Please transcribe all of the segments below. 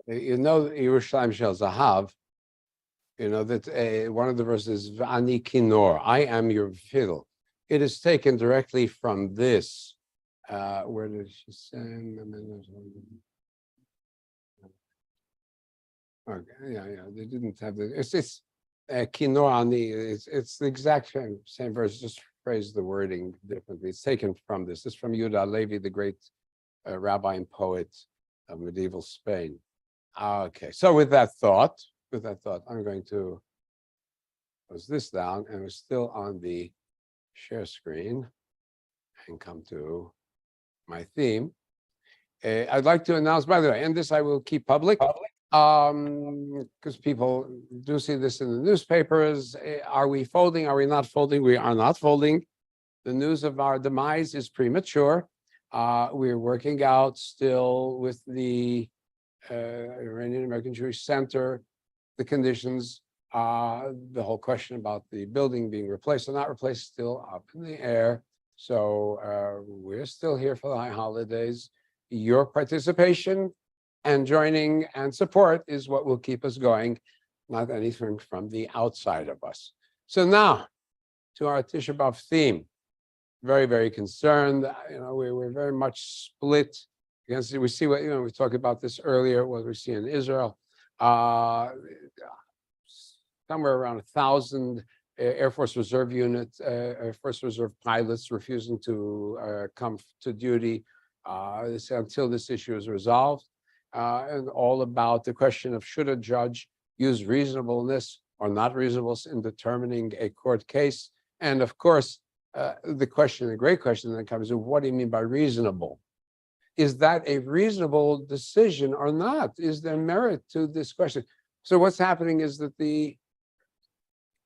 You know, Yerushalayim Shel Zahav, you know, that one of the verses, V'ani Kinor, I am your fiddle. It is taken directly from this. Where did she say? Okay, yeah, they didn't have the. It's Kinor Ani. It's the exact same verse, just phrase the wording differently. It's taken from this. It's from Yehuda Levi, the great rabbi and poet of medieval Spain. Okay, so with that thought, I'm going to close this down, and we're still on the share screen, and come to my theme. I'd like to announce, by the way, and this I will keep public, because people do see this in the newspapers. Are we folding? Are we not folding? We are not folding. The news of our demise is premature. We're working out still with the Iranian American Jewish Center, the conditions, the whole question about the building being replaced or not replaced, still up in the air. So we're still here for the high holidays. Your participation and joining and support is what will keep us going, not anything from the outside of us. So now to our Tisha B'Av theme. Very, very concerned. You know, we're very much split. Against, we see what, you know, we talked about this earlier, what we see in Israel. Somewhere around 1,000 Air Force Reserve units, Air Force Reserve pilots refusing to come to duty until this issue is resolved. And all about the question of should a judge use reasonableness or not reasonableness in determining a court case. And of course, the question, the great question that comes is, what do you mean by reasonable? Is that a reasonable decision or not? Is there merit to this question? So what's happening is that the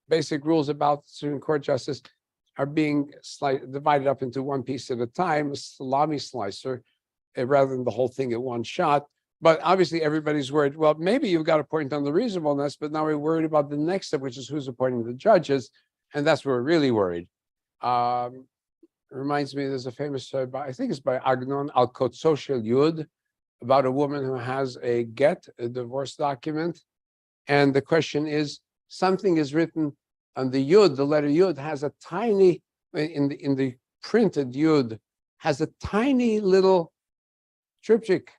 basic rules about Supreme Court justice are being divided up into one piece at a time, a salami slicer, rather than the whole thing at one shot. But obviously everybody's worried, well, maybe you've got a point on the reasonableness, but now we're worried about the next step, which is who's appointing the judges. And that's where we're really worried. Reminds me, there's a famous story by, I think it's by Agnon al-Kotsoshel Yud, about a woman who has a get, a divorce document. And the question is, something is written on the Yud, the letter Yud has a tiny, in the printed Yud, has a tiny little triptych,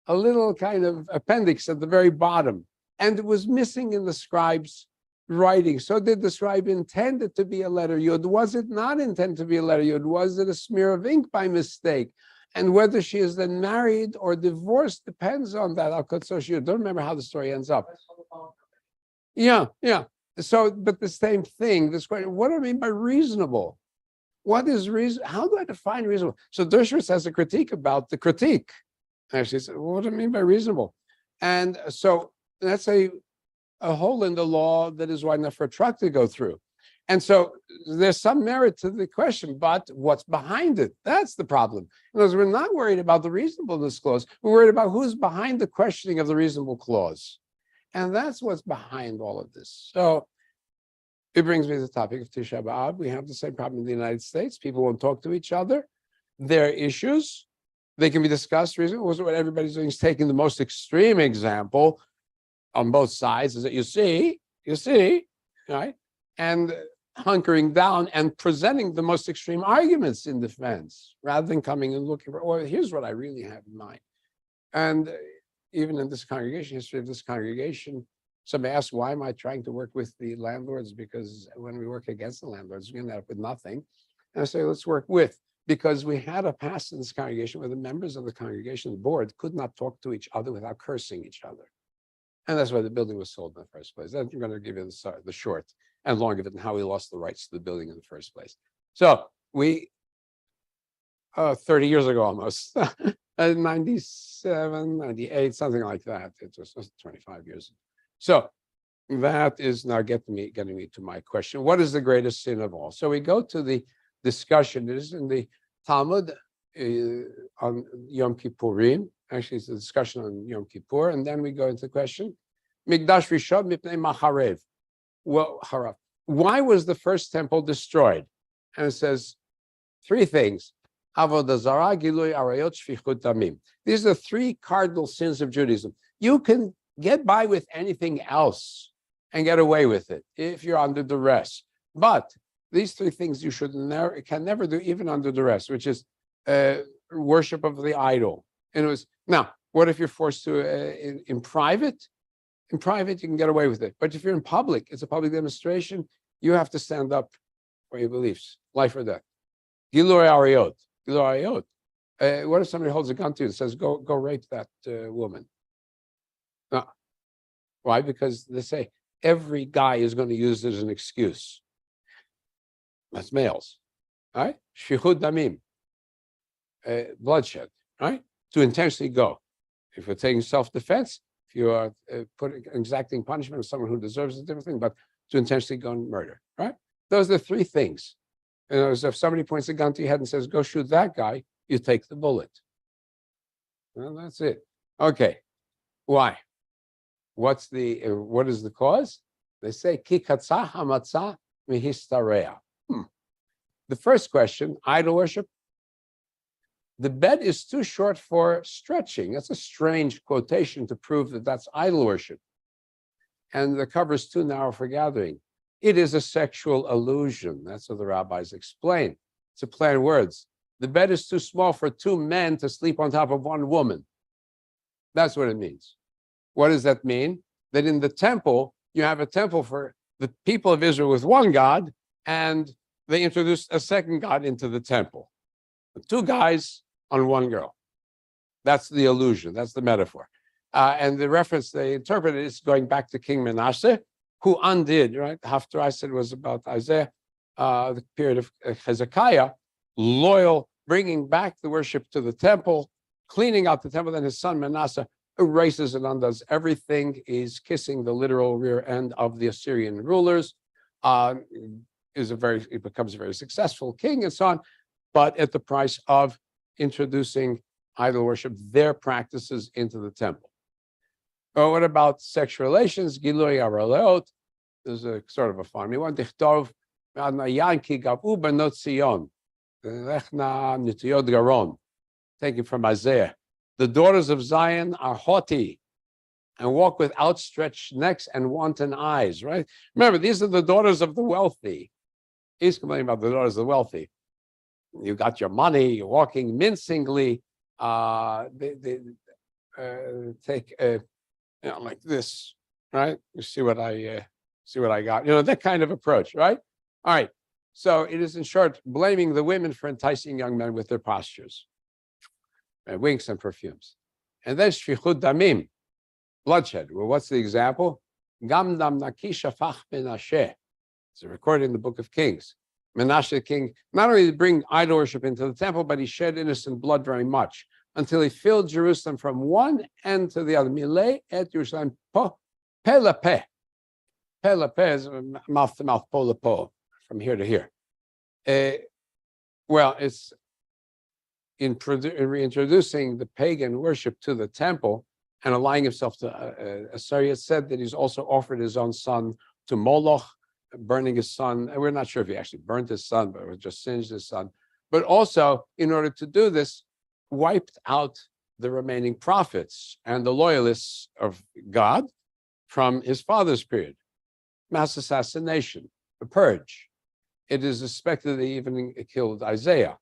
a little kind of appendix at the very bottom. And it was missing in the scribe's writing. So did the scribe intend it to be a letter Yud? Was it not intended to be a letter Yud? Was it a smear of ink by mistake? And whether she is then married or divorced depends on that. Don't remember how the story ends up. Yeah. So, but the same thing, this question, what do I mean by reasonable? What is reason? How do I define reasonable? So Dershowitz has a critique about the critique. Actually, said, well, what do I mean by reasonable? And so that's a hole in the law that is wide enough for a truck to go through. And so there's some merit to the question, but what's behind it? That's the problem. Because we're not worried about the reasonableness clause. We're worried about who's behind the questioning of the reasonable clause. And that's what's behind all of this. So it brings me to the topic of Tisha B'Av. We have the same problem in the United States. People won't talk to each other. Their issues, they can be discussed. What everybody's doing is taking the most extreme example on both sides, is that you see, right? And hunkering down and presenting the most extreme arguments in defense, rather than coming and looking for, well, here's what I really have in mind. And even in this congregation, history of this congregation, somebody asked, why am I trying to work with the landlords? Because when we work against the landlords, we end up with nothing. And I say, let's work with, because we had a past in this congregation where the members of the congregation, the board, could not talk to each other without cursing each other. And that's why the building was sold in the first place. I'm going to give you the short and long of it and how we lost the rights to the building in the first place. So we, 30 years ago almost, 97, 98, something like that. It was 25 years. So that is now getting me to my question. What is the greatest sin of all? So we go to the discussion. It is in the Talmud on Yom Kippurim. Actually, it's a discussion on Yom Kippur. And then we go into the question, Mikdash Rishon mipnei macharev. Well, why was the first temple destroyed? And it says three things. avodah zarah, gilui arayot, shfichut damim. These are the three cardinal sins of Judaism. You can get by with anything else and get away with it if you're under duress. But these three things you can never do, even under duress, which is worship of the idol. And it was now. What if you're forced to in private? In private, you can get away with it. But if you're in public, it's a public demonstration. You have to stand up for your beliefs, life or death. Gilui arayot. Gilui arayot. What if somebody holds a gun to you and says, "Go rape that woman"? No. Why? Because they say every guy is going to use it as an excuse. That's males, right? Shfichut damim, bloodshed, right? To intentionally go. If you're taking self-defense, if you are exacting punishment of someone who deserves a different thing, but to intentionally go and murder, right? Those are the three things. So if somebody points a gun to your head and says, "Go shoot that guy," you take the bullet. Well, that's it. Okay. Why? What is the cause? They say, Ki katzah hamatzah mihistareah. The first question, idol worship. The bed is too short for stretching. That's a strange quotation to prove that that's idol worship. And the cover is too narrow for gathering. It is a sexual illusion. That's what the rabbis explain. It's a play on words. The bed is too small for two men to sleep on top of one woman. That's what it means. What does that mean? That in the temple, you have a temple for the people of Israel with one God, and they introduced a second God into the temple. Two guys on one girl. That's the illusion. That's the metaphor. And the reference they interpreted is going back to King Manasseh, who undid, right? After I said was about Isaiah, the period of Hezekiah, loyal, bringing back the worship to the temple, cleaning out the temple. Then his son Manasseh erases and undoes everything. He's kissing the literal rear end of the Assyrian rulers. He becomes a very successful king and so on, but at the price of introducing idol worship, their practices into the temple. Well, what about sexual relations? Gilui arayot. There's a sort of a funny one. Dichtov yanki gavu benot Zion. Lechna nitiyot garon. Taken from Isaiah. The daughters of Zion are haughty and walk with outstretched necks and wanton eyes, right? Remember, these are the daughters of the wealthy. He's complaining about the daughters of the wealthy. You got your money, you're walking mincingly. They take like this, right? You see what I got? That kind of approach, right? All right. So it is, in short, blaming the women for enticing young men with their postures, winks and perfumes. And then shfichut damim, bloodshed. Well, what's the example? Gam dam naki shafach Menashe. It's recorded in the Book of Kings. Menashe king not only did bring idol worship into the temple, but he shed innocent blood very much until he filled Jerusalem from one end to the other. Milei et Jerusalem po pe pe. Pe pe is mouth to mouth, po po, from here to here. Well, it's in reintroducing the pagan worship to the temple and allying himself to Assyria. Said that he's also offered his own son to Moloch, burning his son. And we're not sure if he actually burnt his son, but it just singed his son. But also, in order to do this, wiped out the remaining prophets and the loyalists of God from his father's period. Mass assassination, a purge. It is suspected that he even killed Isaiah,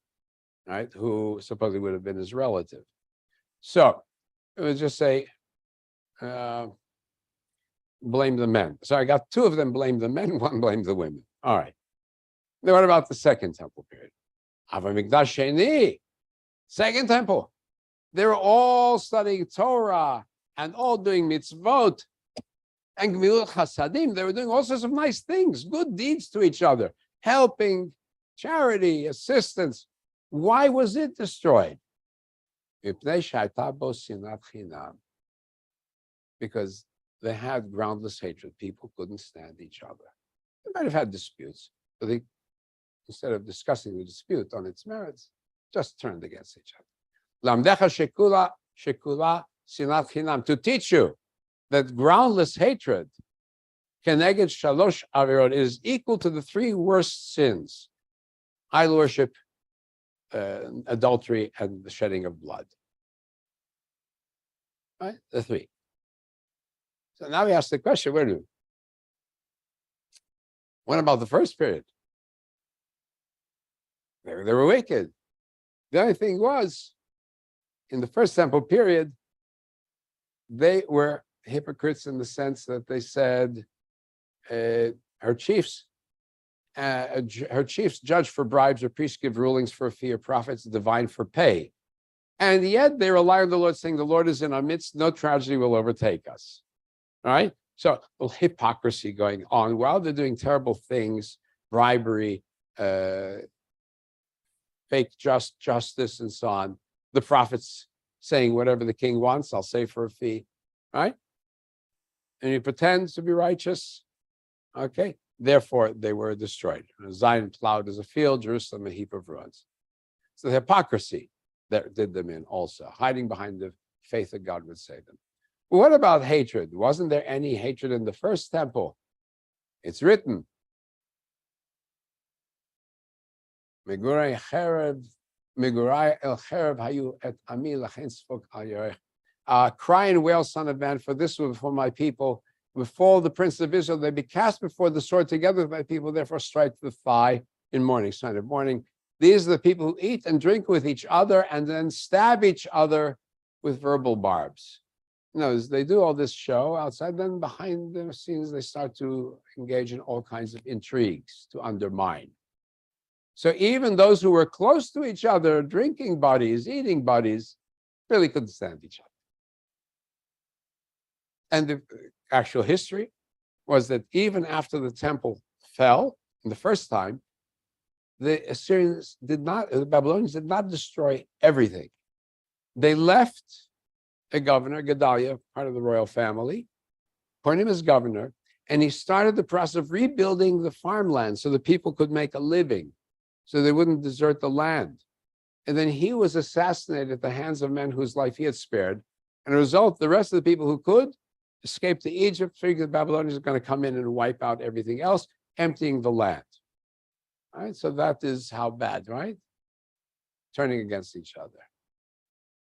right, who supposedly would have been his relative. So it would just say, blame the men. So I got two of them blame the men, one blame the women. All right. Now what about the second temple period? Avamikdash Sheni, second temple. They're all studying Torah and all doing mitzvot and gemilut chasadim. They were doing all sorts of nice things, good deeds to each other, helping, charity, assistance. Why was it destroyed? Because they had groundless hatred. People couldn't stand each other. They might have had disputes, but they, instead of discussing the dispute on its merits, just turned against each other. Lamdecha shekula sinat chinam, to teach you that groundless hatred, keneged shalosh avirot, is equal to the three worst sins: idol worship, adultery and the shedding of blood. Right? The three. So now we ask the question, what about the first period? They were wicked. The only thing was, in the first temple period, they were hypocrites in the sense that they said her chiefs judge for bribes, or priests give rulings for a fee, or prophets divine for pay. And yet they rely on the Lord, saying, the Lord is in our midst, no tragedy will overtake us. All right? So a little hypocrisy going on while they're doing terrible things, bribery, fake justice, and so on. The prophets saying, whatever the king wants, I'll say for a fee. Right? And you pretend to be righteous. Okay? Therefore, they were destroyed. Zion plowed as a field, Jerusalem a heap of ruins. So the hypocrisy that did them in also, hiding behind the faith that God would save them. Well, what about hatred? Wasn't there any hatred in the first temple? It's written, Migurai el cherev hayu et ami lachen sfok al yarech. Cry and wail, son of man, for this was for my people. Before the prince of Israel, they be cast before the sword together with my people, therefore strike the thigh in mourning, sign of mourning. These are the people who eat and drink with each other and then stab each other with verbal barbs. They do all this show outside, then behind the scenes, they start to engage in all kinds of intrigues to undermine. So even those who were close to each other, drinking buddies, eating buddies, really couldn't stand each other. And the actual history was that even after the temple fell the first time, the Babylonians did not destroy everything. They left a governor, Gedaliah, part of the royal family, appointed him as governor, and he started the process of rebuilding the farmland so the people could make a living, so they wouldn't desert the land. And then he was assassinated at the hands of men whose life he had spared. And as a result, the rest of the people who could escaped to Egypt, figuring the Babylonians are going to come in and wipe out everything else, emptying the land. All right, so that is how bad, right? Turning against each other.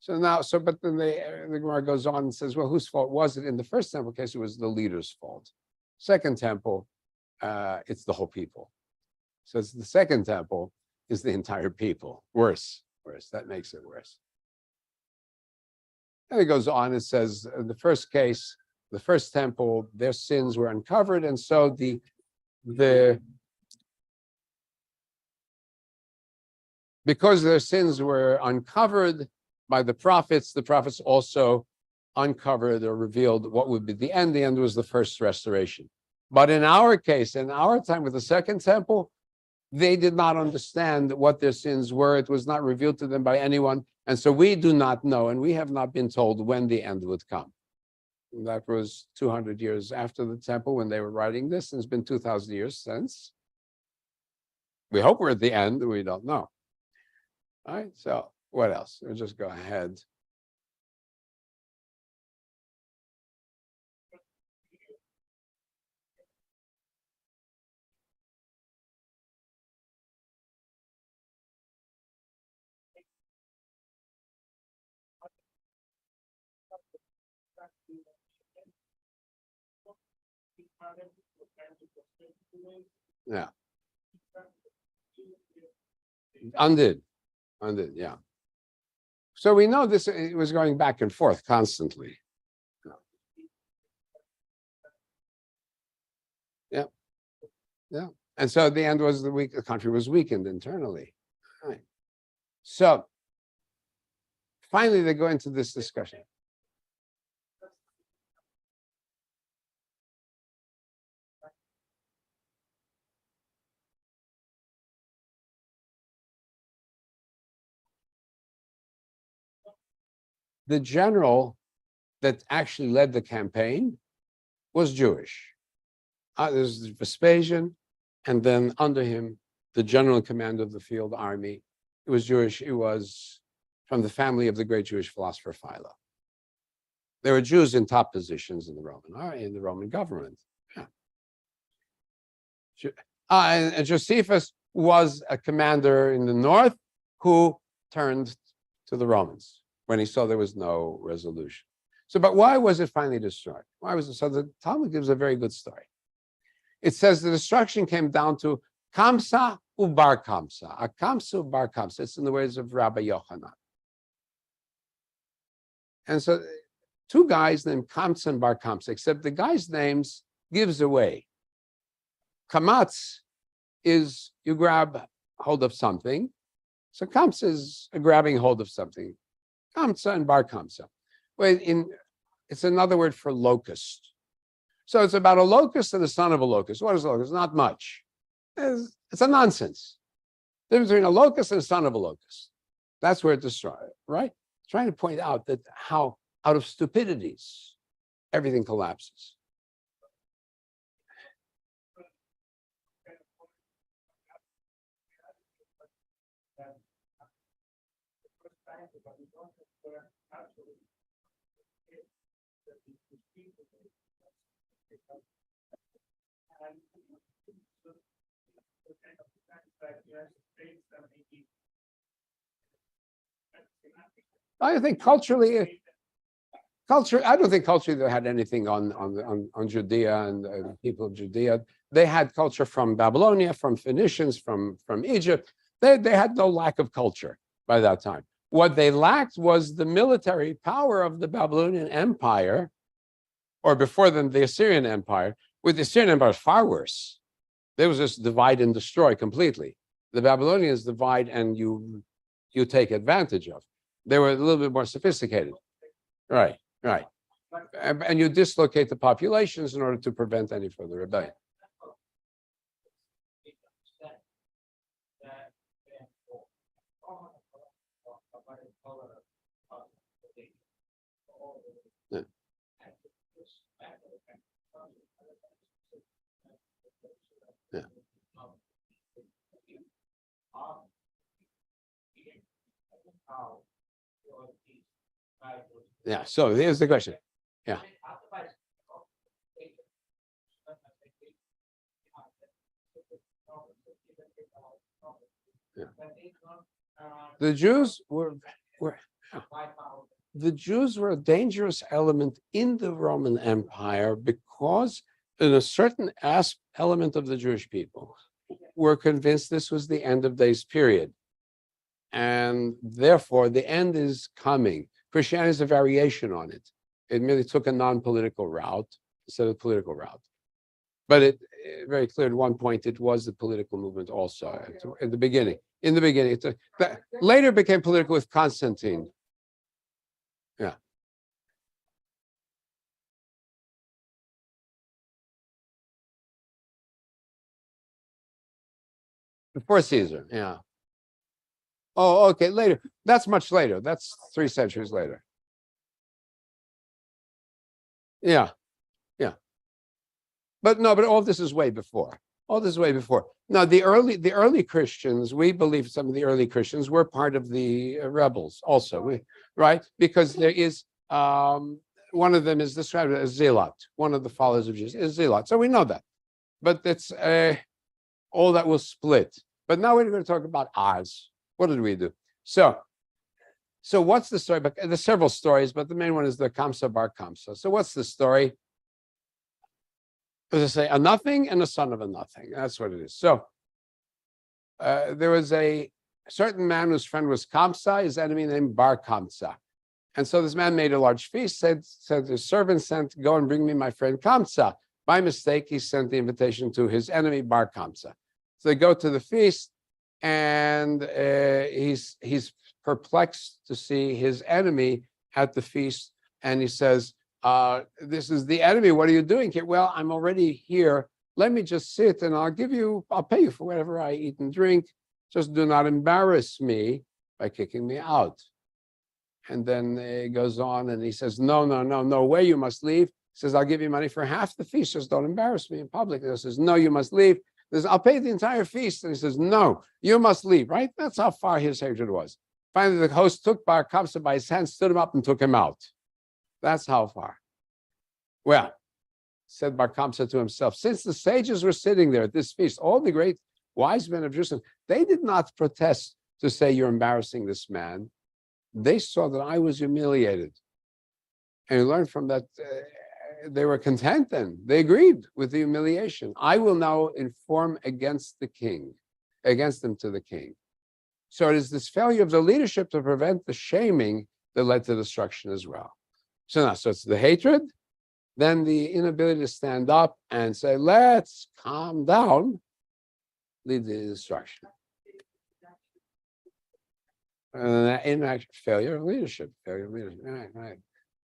But then the Gemara goes on and says, well, whose fault was it? In the first temple case, it was the leader's fault. Second temple, it's the whole people. So it's the second temple is the entire people. Worse. That makes it worse. And it goes on, it says, in the first case, the first temple, their sins were uncovered, and so because their sins were uncovered by the prophets also uncovered or revealed what would be the end. The end was the first restoration. But in our case, in our time with the second temple, they did not understand what their sins were. It was not revealed to them by anyone. And so we do not know, and we have not been told when the end would come. That was 200 years after the temple when they were writing this, and it's been 2,000 years since. We hope we're at the end, we don't know. All right, so what else? We'll just go ahead. Yeah. Undid, yeah. So we know this, it was going back and forth constantly. Yeah. And so at the end was the country was weakened internally. Right. So finally they go into this discussion. The general that actually led the campaign was Jewish. There's Vespasian, and then under him, the general in command of the field army. It was Jewish. It was from the family of the great Jewish philosopher Philo. There were Jews in top positions in the Roman government. Yeah. And Josephus was a commander in the north, who turned to the Romans when he saw there was no resolution. So, but why was it finally destroyed? Why was it? So the Talmud gives a very good story. It says the destruction came down to Kamsa ubar Kamsa. A Kamsa ubar Kamsa. It's in the words of Rabbi Yochanan. And so two guys named Kamsa and Bar Kamsa, except the guy's names gives away. Kamatz is you grab hold of something. So Kamsa is grabbing hold of something. Kamsa and Bar Kamsa. Well, it's another word for locust. So it's about a locust and the son of a locust. What is a locust? Not much. It's a nonsense. The difference between a locust and a son of a locust. That's where it destroyed, right? Trying to point out that how out of stupidities everything collapses. I think culturally, I don't think culturally they had anything on Judea and the people of Judea. They had culture from Babylonia, from Phoenicians, from Egypt. They had no lack of culture by that time. What they lacked was the military power of the Babylonian Empire, or before them, the Assyrian Empire. With the Assyrian Empire, far worse. They was just divide and destroy completely. The Babylonians divide and you take advantage of. They were a little bit more sophisticated. Right. And you dislocate the populations in order to prevent any further rebellion. Yeah. Yeah. Yeah, so here's the question. Yeah. The Jews were a dangerous element in the Roman Empire because in a certain element of the Jewish people were convinced this was the end of days period. And therefore the end is coming. Christianity is a variation on it. It merely took a non-political route instead of political route. But it very clear at one point it was the political movement also at the beginning. In the beginning, later became political with Constantine. Yeah. Before Caesar, yeah. Oh, okay, later. That's much later. That's 3 centuries later. Yeah. But no, but all this is way before. All this is way before. Now, the early Christians, we believe some of the early Christians were part of the rebels also, right? Because there is one of them is described as zealot. One of the followers of Jesus is zealot. So we know that. But that's all that will split. But now we're going to talk about Oz. What did we do? So what's the story? But there's several stories, but the main one is the Kamsa Bar Kamsa. So what's the story? As I say, a nothing and a son of a nothing. That's what it is. So there was a certain man whose friend was Kamsa, his enemy named Bar Kamsa. And so this man made a large feast, said his servant sent, go and bring me my friend Kamsa. By mistake, he sent the invitation to his enemy Bar Kamsa. So they go to the feast, and he's perplexed to see his enemy at the feast, and he says, this is the enemy. What are you doing here? Well, I'm already here. Let me just sit and I'll pay you for whatever I eat and drink. Just do not embarrass me by kicking me out. And then it goes on and he says, no way, you must leave. He says, I'll give you money for half the feast. Just don't embarrass me in public. He says, no, you must leave. He says, I'll pay the entire feast. And he says, no, you must leave, right? That's how far his hatred was. Finally, the host took Bar Kamsa by his hand, stood him up and took him out. That's how far. Well, said Bar Kamsa to himself, since the sages were sitting there at this feast, all the great wise men of Jerusalem, they did not protest to say you're embarrassing this man. They saw that I was humiliated. And we learned from that, they were content then. They agreed with the humiliation. I will now inform against the king, against them to the king. So it is this failure of the leadership to prevent the shaming that led to destruction as well. So it's the hatred, then the inability to stand up and say, let's calm down, lead to destruction. Failure of leadership. Right.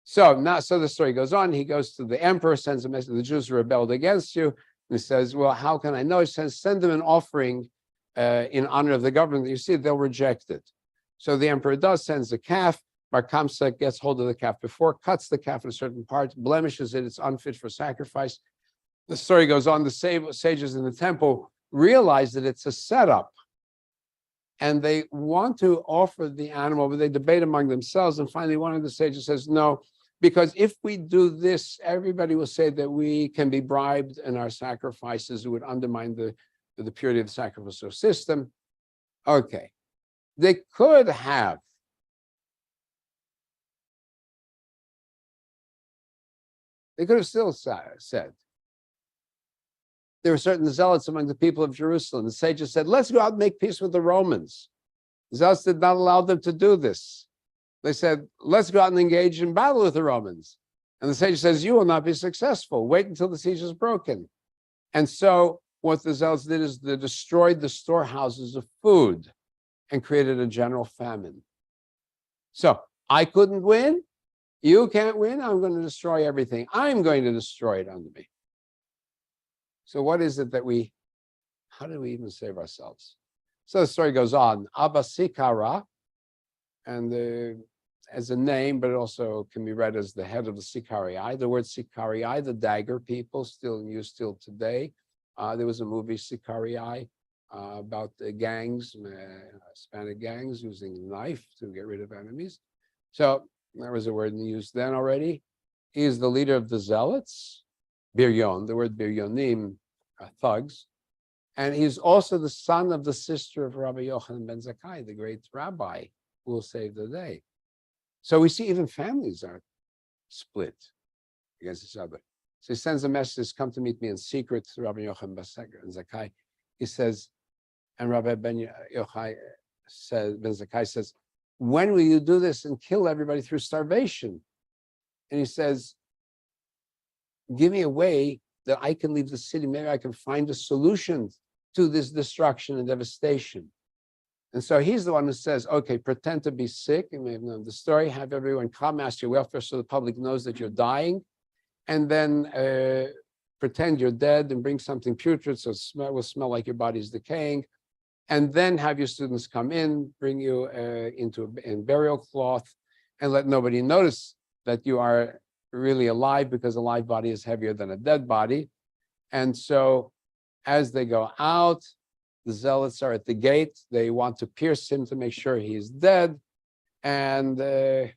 So the story goes on. He goes to the emperor, sends a message. The Jews rebelled against you. And he says, well, how can I know? He says, send them an offering in honor of the government. You see, they'll reject it. So the emperor sends a calf. Bar Kamsa gets hold of the calf before, cuts the calf in a certain part, blemishes it. It's unfit for sacrifice. The story goes on. The sages in the temple realize that it's a setup. And they want to offer the animal, but they debate among themselves. And finally, one of the sages says, no, because if we do this, everybody will say that we can be bribed in our sacrifices. It would undermine the purity of the sacrificial system. Okay. They could have still said, there were certain zealots among the people of Jerusalem. The sages said, let's go out and make peace with the Romans. The zealots did not allow them to do this. They said, let's go out and engage in battle with the Romans. And the sage says, you will not be successful. Wait until the siege is broken. And so what the zealots did is they destroyed the storehouses of food and created a general famine. So I couldn't win. You can't win. I'm going to destroy everything. I'm going to destroy it under me. So what is it that how do we even save ourselves? So the story goes on. Abba Sikara, and as a name, but it also can be read as the head of the Sikarii. The word Sikarii, the dagger people, still in use till today. There was a movie, Sikarii, about the gangs, Hispanic gangs using a knife to get rid of enemies. So there was a word in use then already. He is the leader of the zealots. Biryon, the word Biryonim, thugs. And he's also the son of the sister of Rabbi Yochanan ben Zakkai, the great rabbi who will save the day. So we see even families are split against each other. So he sends a message, come to meet me in secret to Rabbi Yochanan ben Zakkai. He says, and Rabbi ben Zakkai says, when will you do this and kill everybody through starvation? And he says, give me a way that I can leave the city. Maybe I can find a solution to this destruction and devastation. And so he's the one who says, okay, pretend to be sick. You may have known the story. Have everyone come, ask your welfare so the public knows that you're dying. And then pretend you're dead and bring something putrid so it will smell like your body's decaying. And then have your students come in, bring you in burial cloth, and let nobody notice that you are really alive, because a live body is heavier than a dead body. And so as they go out, the zealots are at the gate. They want to pierce him to make sure he's dead. And it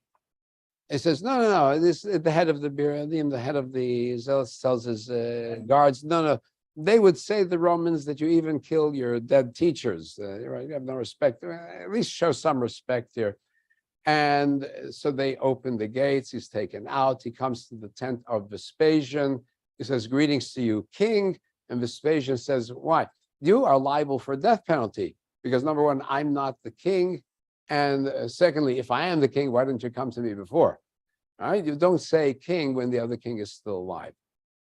says, no. This the head of the Biradim, the head of the zealots tells his guards, no. They would say, the Romans, that you even kill your dead teachers. Right? You have no respect. At least show some respect here. And so they open the gates. He's taken out. He comes to the tent of Vespasian. He says, greetings to you, king. And Vespasian says, why? You are liable for death penalty, because number one, I'm not the king. And secondly, if I am the king, why didn't you come to me before? All right? You don't say king when the other king is still alive.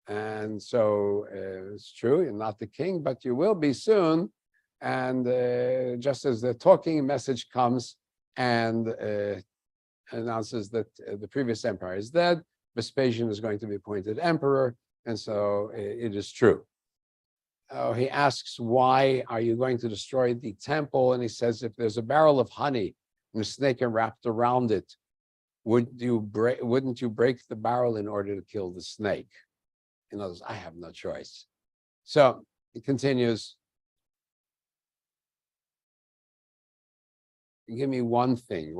And so it's true, you're not the king, but you will be soon. And just as the talking message comes and announces that the previous empire is dead, Vespasian is going to be appointed emperor. And so it is true. He asks, why are you going to destroy the temple? And he says, if there's a barrel of honey and a snake wrapped around it, wouldn't you break the barrel in order to kill the snake? In other words, I have no choice. So he continues. Give me one thing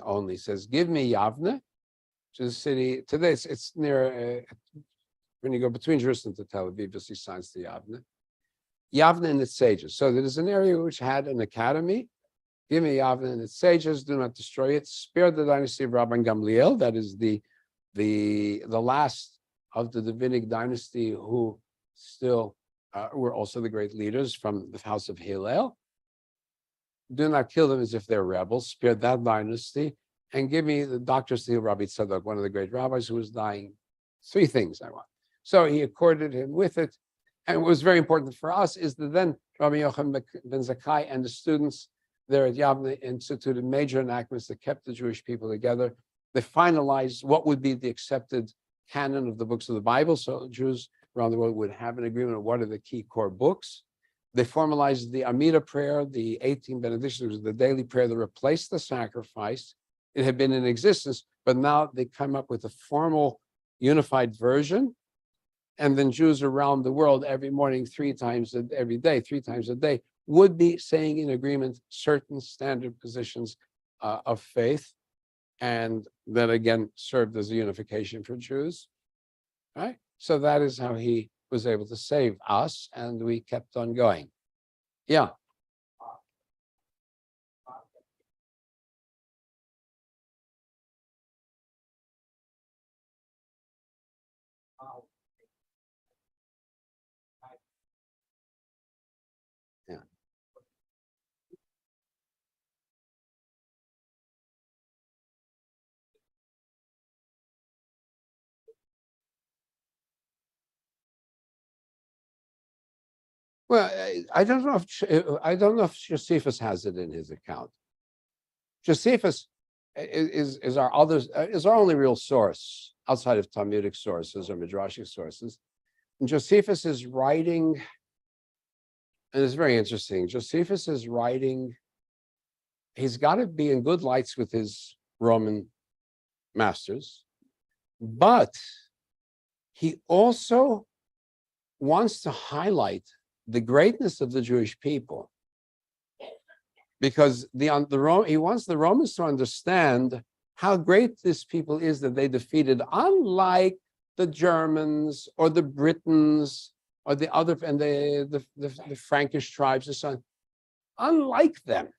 only. He says, give me Yavne, which is a city. Today it's near, when you go between Jerusalem to Tel Aviv, you'll see signs to Yavne. Yavne and its sages. So there's an area which had an academy, Give me Yavne and its sages, do not destroy it. Spare the dynasty of Rabban Gamliel, that is the last of the Davidic dynasty who still were also the great leaders from the house of Hillel. Do not kill them as if they're rebels. Spare that dynasty. And give me the Dr. Steel Rabbi Tzadok, one of the great rabbis who was dying. 3 things I want. So he accorded him with it. And what was very important for us is that then Rabbi Yochanan ben Zakkai and the students there at Yavne instituted major enactments that kept the Jewish people together. They finalized what would be the accepted canon of the books of the Bible. So Jews around the world would have an agreement on what are the key core books. They formalized the Amida prayer, the 18 benedictions, which was the daily prayer that replaced the sacrifice. It had been in existence, but now they come up with a formal unified version. And then Jews around the world every morning, 3 times every day, 3 times a day, would be saying in agreement certain standard positions of faith. And that again served as a unification for Jews. Right? So that is how he was able to save us, and we kept on going. Yeah. Yeah. Well, I don't know if Josephus has it in his account. Josephus is our only real source outside of Talmudic sources or Midrashic sources. And Josephus is writing, and it's very interesting. Josephus is writing. He's got to be in good lights with his Roman masters, but he also wants to highlight the greatness of the Jewish people, because he wants the Romans to understand how great this people is that they defeated, unlike the Germans or the Britons or the other and the Frankish tribes and so on. Unlike them,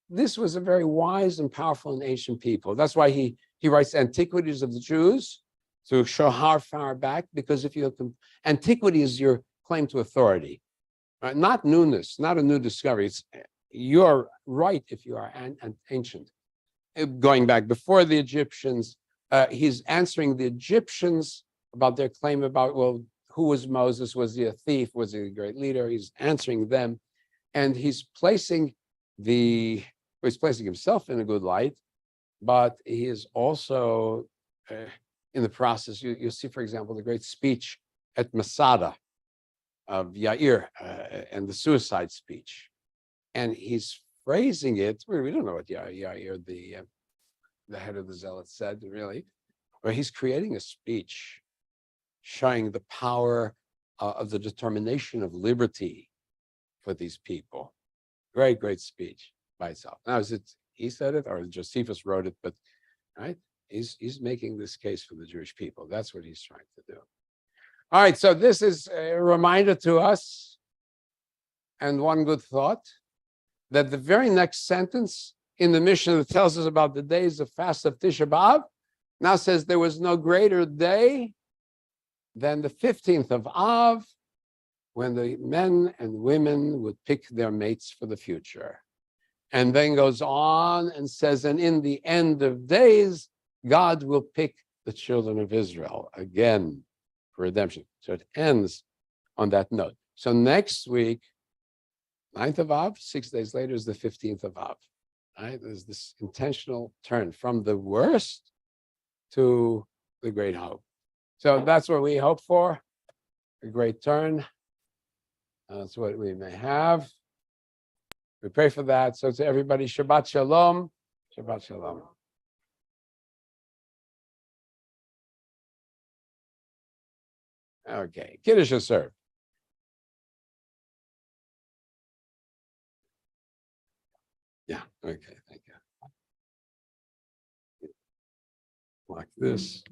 this was a very wise and powerful and ancient people. That's why he writes Antiquities of the Jews to show how far back, because if you have antiquity is your claim to authority, right? Not newness, not a new discovery. You're right if you are ancient. Going back before the Egyptians, he's answering the Egyptians about their claim about, well, who was Moses? Was he a thief? Was he a great leader? He's answering them, and he's placing himself in a good light, but he is also in the process. You see, for example, the great speech at Masada of Yair and the suicide speech. And he's phrasing it, we don't know what Yair, the head of the Zealots, said, really, but he's creating a speech showing the power of the determination of liberty for these people. Great, great speech by itself. Now, is it he said it or Josephus wrote it? But right, he's making this case for the Jewish people. That's what he's trying to do. All right, so this is a reminder to us, and one good thought, that the very next sentence in the Mishnah that tells us about the days of fast of Tisha B'Av now says there was no greater day than the 15th of Av, when the men and women would pick their mates for the future. And then goes on and says, and in the end of days, God will pick the children of Israel again for redemption. So it ends on that note. So next week, 9th of Av, 6 days later is the 15th of Av. Right? There's this intentional turn from the worst to the great hope. So that's what we hope for, a great turn. That's what we may have. We pray for that. So to everybody, Shabbat Shalom. Shabbat Shalom. Okay, Kiddush is served. Yeah, okay, thank you. Like this.